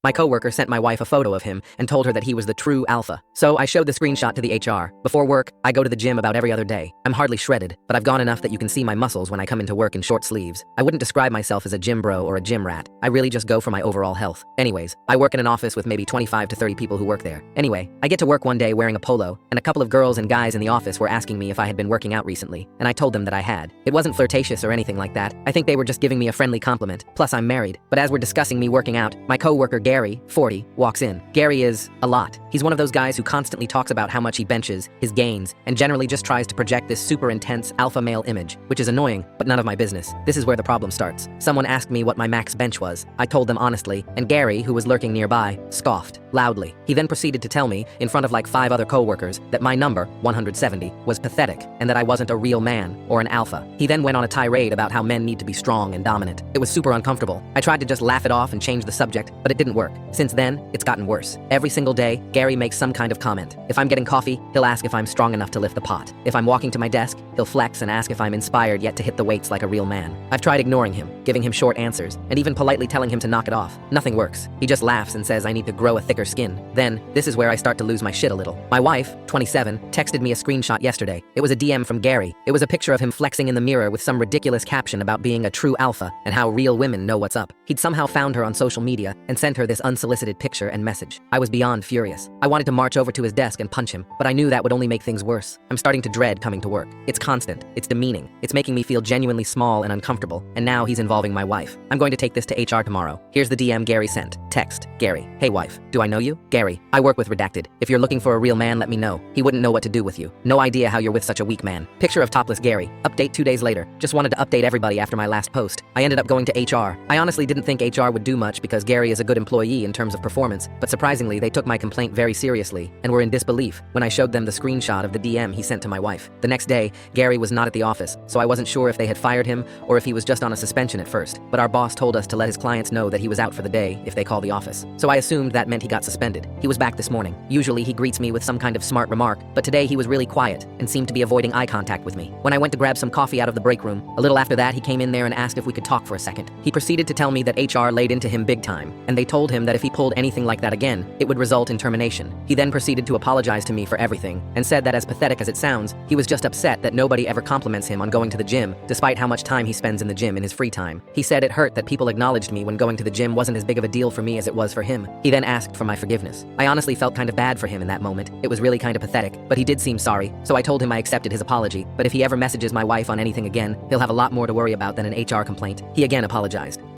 My coworker sent my wife a photo of him and told her that he was the true alpha. So I showed the screenshot to the HR. Before work, I go to the gym about every other day. I'm hardly shredded, but I've gone enough that you can see my muscles when I come into work in short sleeves. I wouldn't describe myself as a gym bro or a gym rat. I really just go for my overall health. Anyways, I work in an office with maybe 25 to 30 people who work there. Anyway, I get to work one day wearing a polo, and a couple of girls and guys in the office were asking me if I had been working out recently, and I told them that I had. It wasn't flirtatious or anything like that. I think they were just giving me a friendly compliment. Plus, I'm married. But as we're discussing me working out, my coworker Gary, 40, walks in. Gary is a lot. He's one of those guys who constantly talks about how much he benches, his gains, and generally just tries to project this super intense alpha male image, which is annoying, but none of my business. This is where the problem starts. Someone asked me what my max bench was. I told them honestly, and Gary, who was lurking nearby, scoffed loudly. He then proceeded to tell me, in front of like 5 other coworkers, that my number, 170, was pathetic, and that I wasn't a real man, or an alpha. He then went on a tirade about how men need to be strong and dominant. It was super uncomfortable. I tried to just laugh it off and change the subject, but it didn't work. Since then, it's gotten worse. Every single day, Gary makes some kind of comment. If I'm getting coffee, he'll ask if I'm strong enough to lift the pot. If I'm walking to my desk, he'll flex and ask if I'm inspired yet to hit the weights like a real man. I've tried ignoring him, giving him short answers, and even politely telling him to knock it off. Nothing works. He just laughs and says I need to grow a thicker skin. Then, this is where I start to lose my shit a little. My wife, 27, texted me a screenshot yesterday. It was a DM from Gary. It was a picture of him flexing in the mirror with some ridiculous caption about being a true alpha and how real women know what's up. He'd somehow found her on social media and sent her this unsolicited picture and message. I was beyond furious. I wanted to march over to his desk and punch him, but I knew that would only make things worse. I'm starting to dread coming to work. It's constant. It's demeaning. It's making me feel genuinely small and uncomfortable, and now he's involving my wife. I'm going to take this to HR tomorrow. Here's the DM Gary sent. Text, Gary. Hey wife, do I know you? Gary, I work with Redacted. If you're looking for a real man, let me know. He wouldn't know what to do with you. No idea how you're with such a weak man. Picture of topless Gary. Update 2 days later. Just wanted to update everybody after my last post. I ended up going to HR. I honestly didn't think HR would do much because Gary is a good employee in terms of performance, but surprisingly, they took my complaint very seriously and were in disbelief when I showed them the screenshot of the DM he sent to my wife. The next day, Gary was not at the office, so I wasn't sure if they had fired him or if he was just on a suspension at first, but our boss told us to let his clients know that he was out for the day if they call the office. So I assumed that meant he got suspended. He was back this morning. Usually he greets me with some kind of smart remark, but today he was really quiet and seemed to be avoiding eye contact with me. When I went to grab some coffee out of the break room, a little after that he came in there and asked if we could talk for a second. He proceeded to tell me that HR laid into him big time, and they told him that if he pulled anything like that again, it would result in termination. He then proceeded to apologize to me for everything and said that as pathetic as it sounds, he was just upset that nobody ever compliments him on going to the gym, despite how much time he spends in the gym in his free time. He said it hurt that people acknowledged me when going to the gym wasn't as big of a deal for me as it was for him. He then asked for my forgiveness. I honestly felt kind of bad for him in that moment. It was really kind of pathetic, but he did seem sorry, so I told him I accepted his apology, but if he ever messages my wife on anything again, he'll have a lot more to worry about than an HR complaint. He again apologized.